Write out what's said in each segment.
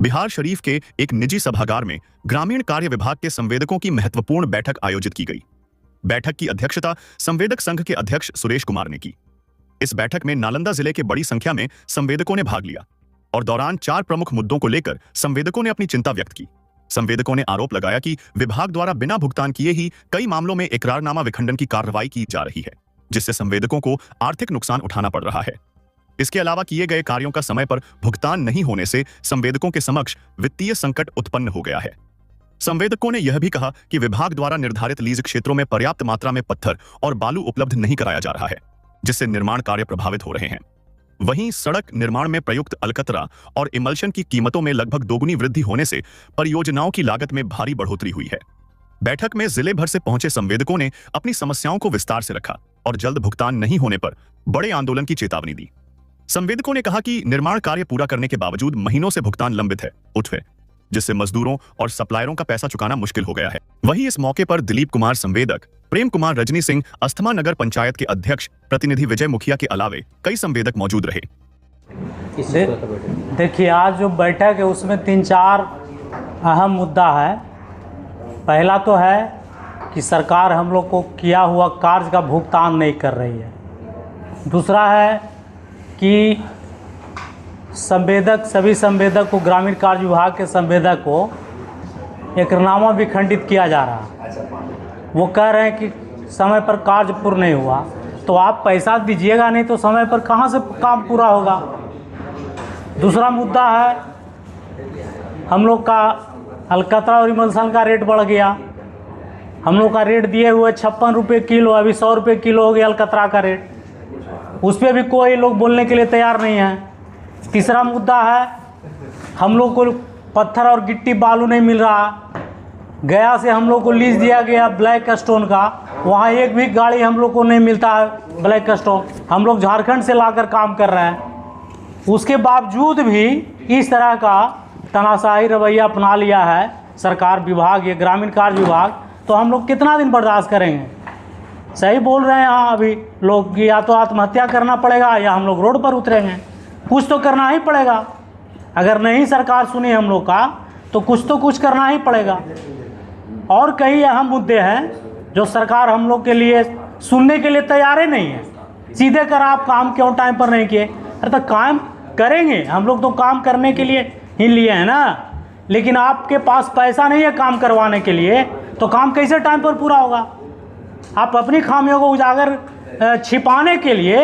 बिहार शरीफ के एक निजी सभागार में ग्रामीण कार्य विभाग के संवेदकों की महत्वपूर्ण बैठक आयोजित की गई। बैठक की अध्यक्षता संवेदक संघ के अध्यक्ष सुरेश कुमार ने की। इस बैठक में नालंदा जिले के बड़ी संख्या में संवेदकों ने भाग लिया और दौरान 4 प्रमुख मुद्दों को लेकर संवेदकों ने अपनी चिंता व्यक्त की। संवेदकों ने आरोप लगाया कि विभाग द्वारा बिना भुगतान किए ही कई मामलों में इकरारनामा विखंडन की कार्रवाई की जा रही है, जिससे संवेदकों को आर्थिक नुकसान उठाना पड़ रहा है। इसके अलावा किए गए कार्यों का समय पर भुगतान नहीं होने से संवेदकों के समक्ष वित्तीय संकट उत्पन्न हो गया है। संवेदकों ने यह भी कहा कि विभाग द्वारा निर्धारित लीज क्षेत्रों में पर्याप्त मात्रा में पत्थर और बालू उपलब्ध नहीं कराया जा रहा है, जिससे निर्माण कार्य प्रभावित हो रहे हैं। वहीं सड़क निर्माण में प्रयुक्त अलकतरा और इमल्शन की कीमतों में लगभग दोगुनी वृद्धि होने से परियोजनाओं की लागत में भारी बढ़ोतरी हुई है। बैठक में जिले भर से पहुंचे संवेदकों ने अपनी समस्याओं को विस्तार से रखा और जल्द भुगतान नहीं होने पर बड़े आंदोलन की चेतावनी दी। संवेदकों ने कहा कि निर्माण कार्य पूरा करने के बावजूद महीनों से भुगतान लंबित है, जिससे मजदूरों और सप्लायरों का पैसा चुकाना मुश्किल हो गया है। वहीं इस मौके पर दिलीप कुमार संवेदक, प्रेम कुमार रजनी सिंह अस्थमा नगर पंचायत के अध्यक्ष, प्रतिनिधि विजय मुखिया के अलावे कई संवेदक मौजूद रहे। देखिए, आज जो बैठक है उसमें 3-4 अहम मुद्दा है। पहला तो है कि सरकार हम लोग को किया हुआ कार्य का भुगतान नहीं कर रही है। दूसरा है कि सभी संवेदक को, ग्रामीण कार्य विभाग के संवेदक को इकरारनामा विखंडित किया जा रहा है। वो कह रहे हैं कि समय पर कार्य पूर्ण नहीं हुआ, तो आप पैसा दीजिएगा नहीं तो समय पर कहाँ से काम पूरा होगा। दूसरा मुद्दा है, हम लोग का अलकतरा और इमल्शन का रेट बढ़ गया। हम लोग का रेट दिए हुए 56 रुपये किलो, अभी 100 रुपये किलो हो गया अलकतरा का रेट। उस पर भी कोई लोग बोलने के लिए तैयार नहीं है। तीसरा मुद्दा है, हम लोग को पत्थर और गिट्टी बालू नहीं मिल रहा। गया से हम लोग को लीज दिया गया ब्लैक स्टोन का, वहाँ एक भी गाड़ी हम लोग को नहीं मिलता है ब्लैक स्टोन। हम लोग झारखंड से लाकर काम कर रहे हैं। उसके बावजूद भी इस तरह का तानाशाही रवैया अपना लिया है सरकार विभाग, ये ग्रामीण कार्य विभाग, तो हम लोग कितना दिन बर्दाश्त करेंगे। सही बोल रहे हैं यहाँ अभी लोग कि या तो आत्महत्या करना पड़ेगा या हम लोग रोड पर उतरेंगे। कुछ तो करना ही पड़ेगा। अगर नहीं सरकार सुनी हम लोग का तो कुछ करना ही पड़ेगा। और कई अहम मुद्दे हैं जो सरकार हम लोग के लिए सुनने के लिए तैयार ही नहीं है। सीधे कर आप काम क्यों टाइम पर नहीं किए? अरे तो काम करेंगे, हम लोग तो काम करने के लिए ही लिए हैं ना। लेकिन आपके पास पैसा नहीं है काम करवाने के लिए, तो काम कैसे टाइम पर पूरा होगा? आप अपनी खामियों को उजागर छिपाने के लिए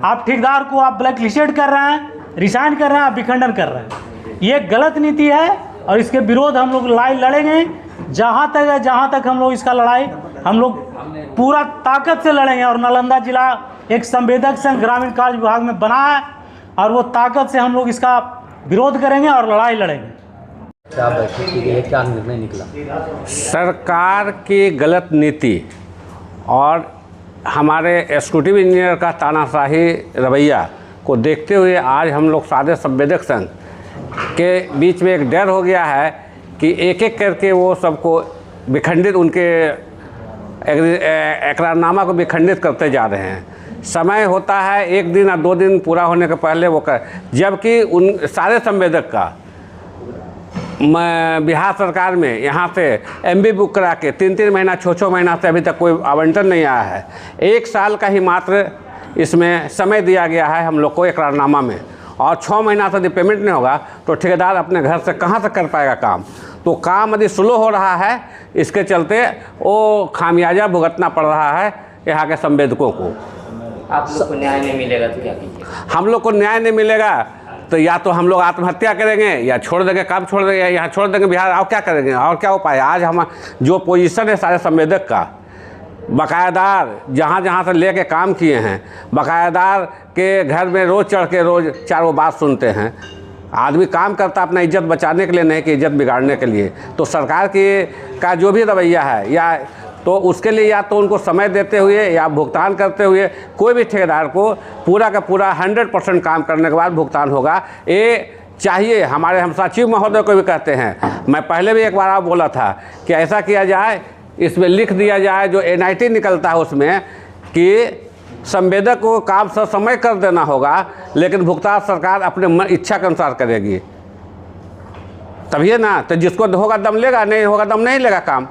आप ठेकेदार को आप ब्लैक लिस्टेड कर रहे हैं, रिसाइन कर रहे हैं, आप विखंडन कर रहे हैं। ये गलत नीति है और इसके विरोध हम लोग लड़ाई लड़ेंगे। जहाँ तक हम लोग इसका लड़ाई हम लोग पूरा ताकत से लड़ेंगे। और नालंदा जिला एक संवेदक संघ ग्रामीण कार्य विभाग में बना है और वो ताकत से हम लोग इसका विरोध करेंगे और लड़ाई लड़ेंगे। क्या निर्णय निकला? सरकार की गलत नीति और हमारे एग्जीक्यूटिव इंजीनियर का तानाशाही रवैया को देखते हुए आज हम लोग सारे संवेदक संघ के बीच में एक डर हो गया है कि एक एक करके वो सबको विखंडित, उनके इकरारनामा को विखंडित करते जा रहे हैं। समय होता है 1 दिन या 2 दिन पूरा होने के पहले वो कर, जबकि उन सारे संवेदक का बिहार सरकार में यहाँ से MB बुक करा के 3-3 महीना 6-6 महीना से अभी तक कोई आवंटन नहीं आया है। 1 साल का ही मात्र इसमें समय दिया गया है हम लोग को इकरारनामा में, और 6 महीना से यदि पेमेंट नहीं होगा तो ठेकेदार अपने घर से कहाँ से कर पाएगा काम। तो काम यदि स्लो हो रहा है, इसके चलते वो खामियाजा भुगतना पड़ रहा है यहाँ के संवेदकों को। आप लोग को न्याय नहीं मिलेगा तो क्या कीजिए? हम लोग को न्याय नहीं मिलेगा तो या तो हम लोग आत्महत्या करेंगे या छोड़ देंगे, काम छोड़ देंगे, यहाँ छोड़ देंगे बिहार। और क्या करेंगे? और क्या उपाय? आज हम जो पोजीशन है सारे संवेदक का, बकायदार जहाँ से लेके काम किए हैं, बकायदार के घर में रोज़ चढ़ के रोज़ 4 बात सुनते हैं। आदमी काम करता अपना इज्जत बचाने के लिए, नहीं कि इज्जत बिगाड़ने के लिए। तो सरकार का जो भी रवैया है, या तो उसके लिए या तो उनको समय देते हुए या भुगतान करते हुए, कोई भी ठेकेदार को पूरा का पूरा 100% काम करने के बाद भुगतान होगा, ये चाहिए। हमारे हम सचिव महोदय को भी कहते हैं, मैं पहले भी एक बार आप बोला था कि ऐसा किया जाए, इसमें लिख दिया जाए जो NIT निकलता है उसमें कि संवेदक को काम समय कर देना होगा, लेकिन भुगतान सरकार अपने इच्छा के अनुसार करेगी। तभी है ना, तो जिसको होगा दम लेगा, नहीं होगा दम नहीं लेगा काम।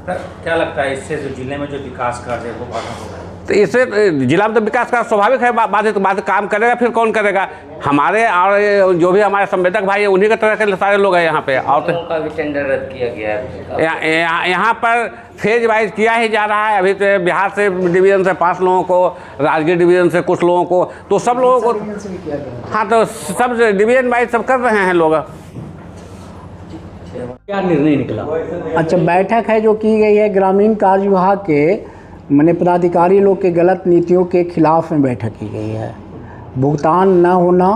क्या लगता है इससे जो जिले में जो विकास कार्य है वो बाधित होगा? तो इससे जिला में तो विकास का स्वाभाविक है, बाधित काम करेगा, फिर कौन करेगा? हमारे और जो भी हमारे संवेदक भाई है उन्हीं के तरह के सारे लोग हैं यहाँ पे। और तो का भी टेंडर रद्द किया गया है। यहाँ पर फेज वाइज किया ही जा रहा है। अभी तो बिहार से डिवीज़न से 5 लोगों को, राजगीर डिवीज़न से कुछ लोगों को, तो सब लोगों को, हाँ तो सब डिवीज़न वाइज सब कर रहे हैं लोग। क्या निर्णय निकला? अच्छा, बैठक है जो की गई है ग्रामीण कार्य विभाग के माने पदाधिकारी लोग के गलत नीतियों के खिलाफ में बैठक की गई है। भुगतान न होना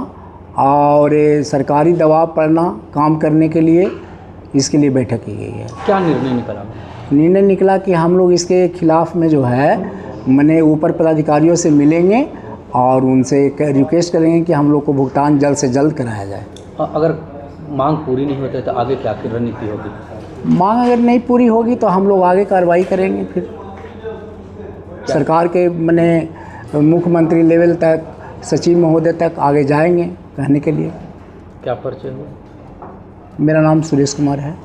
और सरकारी दबाव पड़ना काम करने के लिए, इसके लिए बैठक की गई है। क्या निर्णय निकला? निर्णय निकला कि हम लोग इसके खिलाफ में जो है माने ऊपर पदाधिकारियों से मिलेंगे और उनसे रिक्वेस्ट करेंगे कि हम लोग को भुगतान जल्द से जल्द कराया जाए। अगर मांग पूरी नहीं होती तो आगे क्या रणनीति होगी? मांग अगर नहीं पूरी होगी तो हम लोग आगे कार्रवाई करेंगे। फिर सरकार के माने मुख्यमंत्री लेवल तक, सचिव महोदय तक आगे जाएंगे कहने के लिए। क्या परिचय हुआ? मेरा नाम सुरेश कुमार है।